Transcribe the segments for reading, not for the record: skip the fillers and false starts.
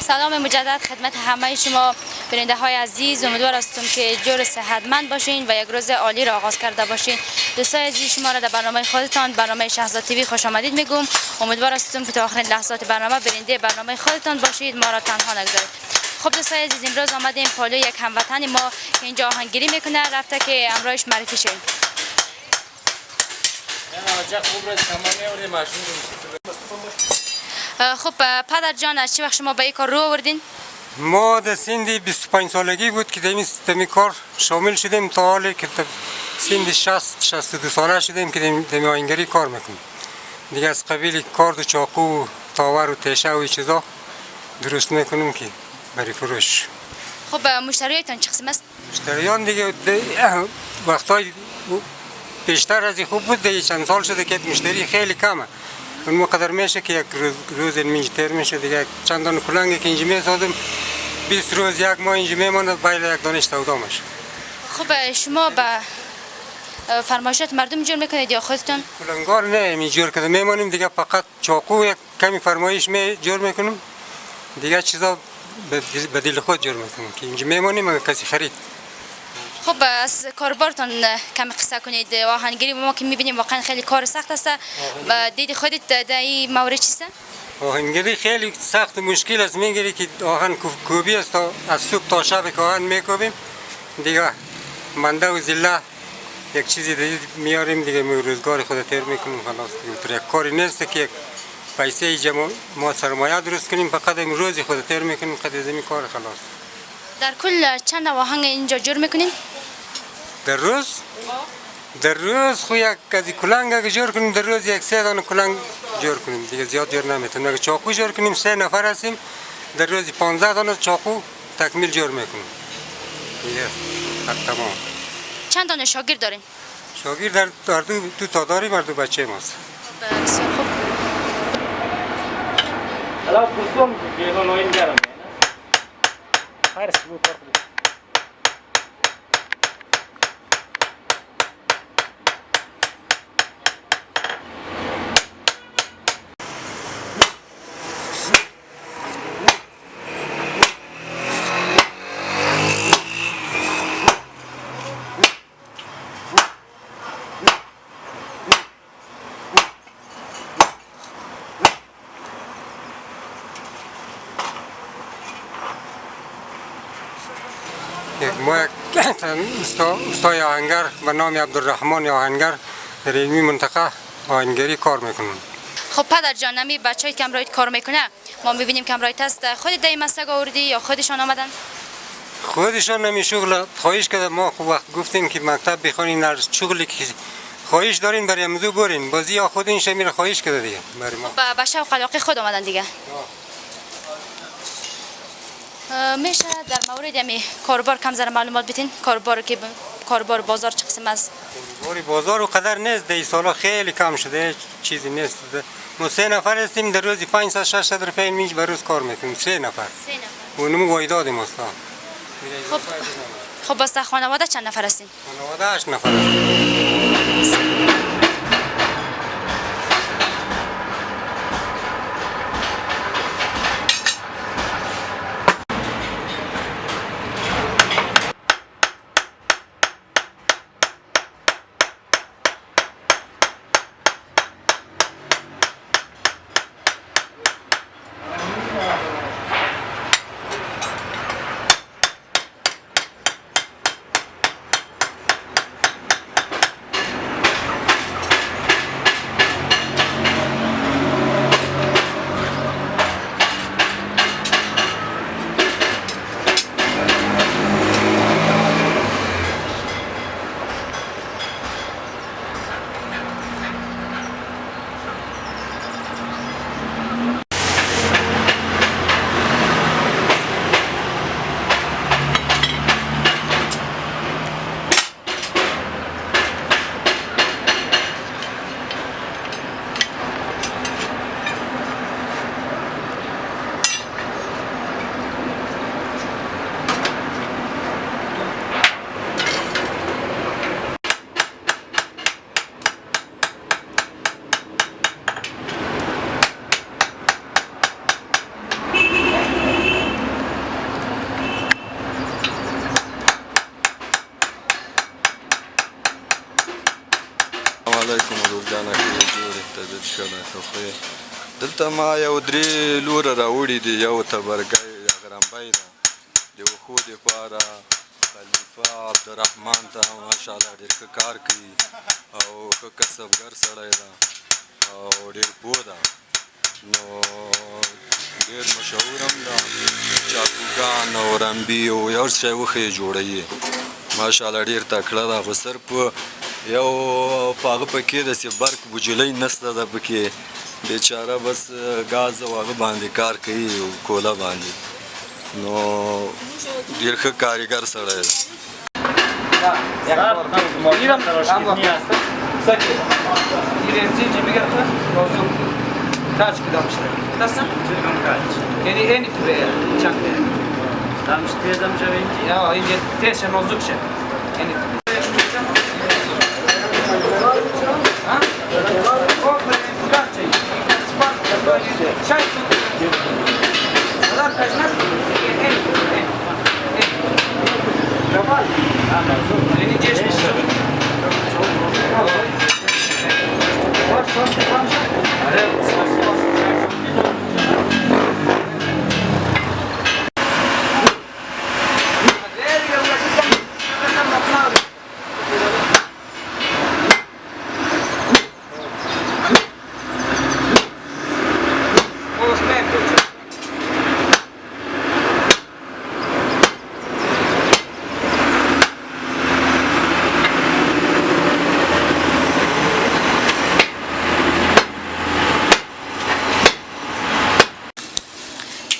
سلام مجدد خدمت همه شما بیننده های عزیز. امیدوار هستم که جور صحتمند باشین و یک روز عالی را آغاز کرده باشین. دوستای عزیز شما را در برنامه خودتان، برنامه شهزاد تیوی خوش آمدید میگم. امیدوار هستم که تا آخرین لحظات برنامه بیننده برنامه خودتان باشید، ما را تنها نگذارید. خب دوستای عزیز، امروز آمدیم پالو یک هموطن ما که اینجا آهنگیری میکنه، رفته که امروزش معرفی شویم. خب پدر جان، از چه وقت شما به این کار رو آوردین؟ ما در سن 25 سالگی بود که دمی کار شامل شدیم تا حالی که سن 62 ساله شدیم که دمی آهنگری کار میکنیم. دیگه از قبیل کارد و چاقو و تاور و تیشه و چیزا درست میکنیم که برای فروش. خب مشتریایتان چه قسم است؟ مشتریان دیگه وقتای بیشتر از این خوب بود. دیگه چند سال شده که مشتری خیلی کمه. اون مقدر میشه که یک روز اینجا تیر میشه. دیگه چندان کلنگی که اینجا میسازم 20 روز یک ماه اینجا میماند باید یک دانش سودا میشه. خب شما به فرمایشات مردم جور میکنید یا خودتون؟ کلنگار نه میجور کرده میمانیم. دیگه فقط چاقو یک کمی فرمایش می جور میکنیم. دیگه چیزا به دل خود جور میکنیم که اینجا میمانیم اگه کسی خرید. خب از کاربارتان کمی قصه کنید. آهنگری ما که میبینیم واقعا خیلی کار سخت است. دید خودت در این مورد چیست؟ آهنگری خیلی سخت و مشکل است. میگیری که آهن کوبی است، از صبح تا شب که آهن میکوبیم. دیگه منده و زله یک چیزی دیگه میاریم، دیگه روزگار خود تیر میکنیم. خلاص دیگه یک کاری نیست که یک پیسه جمع ما سرمایه درست کنیم، فقط روزی خود تیر میکنیم. قد از این کار خلاص. در کل چند آهنگ اینجا جور میکنیم؟ در روز خو یک از کلنگ اگه جور کنیم در روز یک 3 دانه کلنگ جور کنیم. دیگه زیاد جور نمیتونیم. اگه چاقو جور کنیم 3 نفر هستیم، در روز 15 دانه چاقو تکمیل جور میکنیم. دیگه تمام. چند دانه شاگرد دارین؟ شاگرد در دو تا داریم، هر دو بچه ماست. بسیار خوب. الان کدوم جهان این گرم هر سو ما یک استای آهنگر به نام عبدالرحمن آهنگر در علمی منطقه آهنگری کار میکنم. خب پدر جان، نمی بچه‌ای که امرایت کار میکنه ما میبینیم که امرایت هست، خودت در این مسلک آوردی یا خودشان آمدن؟ خودشان نمی شغل خواهش کرده. ما خب وقت گفتیم که مکتب بخوانین، هر شغلی که خواهش دارین برای امضا برین. بازی یا خود این شمیر خواهش کرده دیگه برای ما. خب به شوق علاقه خود آمدن دیگه. میشه در مورد امی کاربار کم ذره معلومات بدین؟ کاربار بازار چه قسم است؟ کاربار بازار و قدر نیست. در سالا خیلی کم شده، چیزی نیست. ما 3 نفر هستیم، در روزی 500 600 روپیه میج بر روز کار میکنیم. 3 نفر. اونم وایداد ماست. خب باز خانواده چند نفر هستین؟ خانواده 8 نفر هستیم. کوم لورجانه کې جوړې ته د شنه خوخې دلته ما یو درې لوره راوړي دي یو تبرګی غرمبی ده د وښو دپاره خلیفه عبدالرحمن ته ماشاءالله ډېر ښه کار کوي او ښه کسبګر سړی ده او ډېر پوه ده نو ډېر مشهور هم ده چاقوګان او رمبي او هر شی وښې جوړوي ماشاءالله ډېر تکړه ده خو صرف یو په هغه پکې داسې برق بجلۍ نسته ده پکې بیچاره بس ګاز او هغه باندې کار کوي کوله باندې نو ډېر ښه کارګر سړی دی Kaç kilo almışlar? Nasıl? Kaç? Yani en iyi buraya çaktı. Tam işte adam cevabinci. Ya ince teşen ozuk şey. En iyi. Ha? O kaç çay? Çay. Kadar kaç ne? En iyi. Tamam. En iyi geçmiş.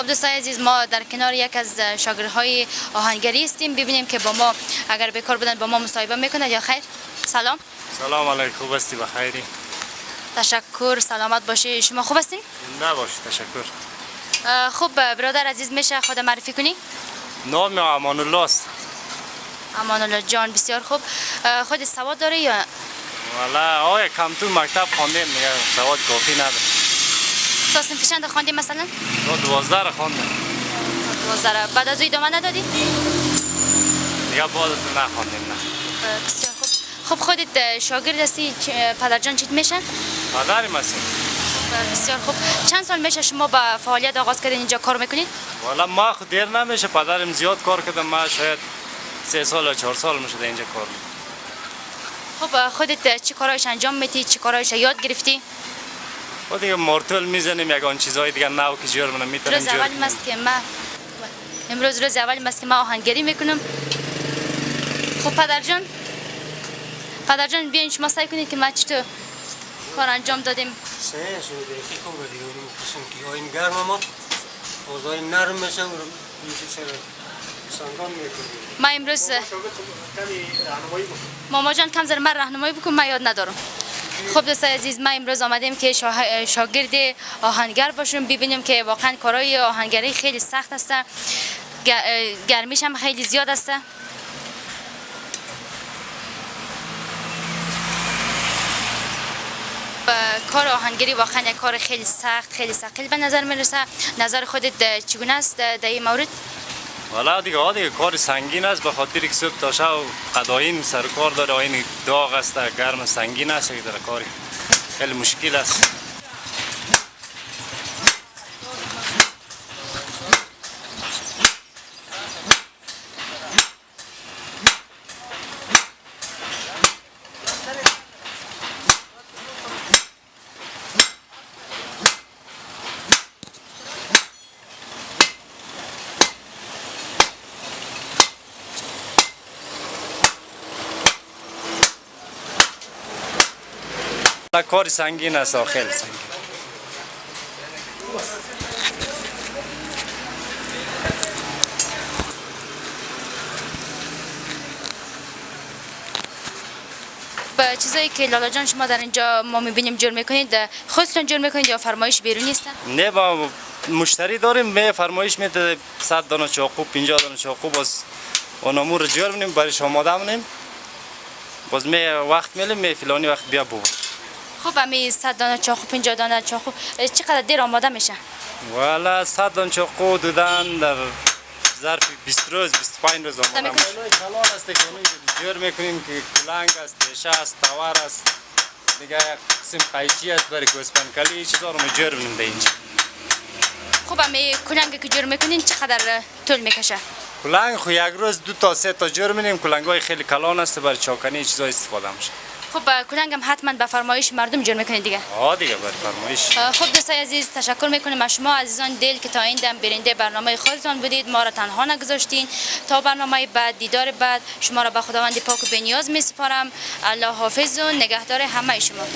خب دوستان عزیز ما در کنار یک از شاگردهای آهنگری هستیم ببینیم که با ما اگر به کار بودن با ما مصاحبه میکنه یا خیر. سلام. سلام علیکم، خوب هستی؟ بخیری؟ تشکر، سلامت باشی. شما خوب هستین؟ زنده باش، تشکر. خب برادر عزیز میشه خود معرفی کنی؟ نام امان الله است. امان الله جان، بسیار خوب. خود سواد داره یا والا آیا کم تو مکتب خواندیم میگه سواد کافی نداره. تا صنف چند خواندی مثلا؟ تو 12 را خواندم. 12. بعد از او ادامه ندادی؟ دیگه بعد از نخواندیم نه. بسیار خوب. خب خودت شاگرد هستی، پدر جان چیت میشن؟ پدریم هستیم. بسیار خوب. چند سال میشه شما با فعالیت آغاز کردین اینجا کار میکنید؟ والا ما خود دیر نمیشه، پدرم زیاد کار کردم، ما شاید 3 سال یا 4 سال میشه اینجا کار میکنم. خب خودت چی کارایش انجام میدی؟ چی کارایش یاد گرفتی؟ و دیگه مارتول میزنیم یگان چیزهای دیگه نو که جور منم میتونم روز اول ماست که ما امروز روز اول ماست که ما آهنگری میکنم. خب پدر جان بیاین شما سعی کنید که ما چطور کار انجام دادیم. سه شده که خوبه دیگه اونم قسم که این گرم ما اوضاع نرم میشه و میشه سنگان میکنیم. ما امروز ماما جان کم ذره من راهنمایی بکن، من یاد ندارم. خب دوستان عزیز ما امروز آمدیم که شاگرد آهنگر باشیم ببینیم که واقعا کارهای آهنگری خیلی سخت است، گرمیش هم خیلی زیاد است. کار آهنگری واقعا یک کار خیلی سخت، خیلی ثقیل به نظر میرسه. نظر خودت چگونه است در این مورد؟ والا دیگه کار سنگین است، به خاطر که صبح تا شب قداین سر کار داره، این داغ است، گرم سنگین است، که در کاری خیلی مشکل است. کار سنگین است، خیلی سنگین. با چیزایی که لالا جان شما در اینجا ما میبینیم جور میکنید خودتون جور میکنید یا فرمایش بیرونی است؟ نه با مشتری داریم، می فرمایش میده 100 دانه چاقو 50 دانه چاقو باز اونمو رو جور می‌کنیم برایش آماده می‌کنیم، باز می وقت میلیم می فلانی وقت بیا بو. خب امی 100 دانه چاقو 50 دانه چاقو چقدر دیر آماده میشه؟ والا 100 دانه چاقو دادن در ظرف 20 روز 25 روز آماده میشه. کلان است که جور میکنیم که کلنگ است، ریشه است، تاور است، دیگه قسم قیچی است برای گوسپندکلی چیزا رو جور بینیم در اینجا. خوب می کلنگ که جور میکنین چقدر طول میکشه؟ کلنگ خو یک روز 2 تا 3 تا جور می‌بینیم. کلنگ‌های خیلی کلان است برای چاکنی چیزا استفاده میشه. خب کلنگ هم حتما به فرمایش مردم جور میکنین دیگه. دیگه برای فرمایش. خب دوستای عزیز تشکر میکنیم از شما عزیزان دل که تا این دم برنده برنامه خودتان بودید، ما را تنها نگذاشتین. تا برنامه بعد دیدار بعد شما را به خداوند پاک و بی‌نیاز میسپارم. الله حافظ و نگهدار همه شما.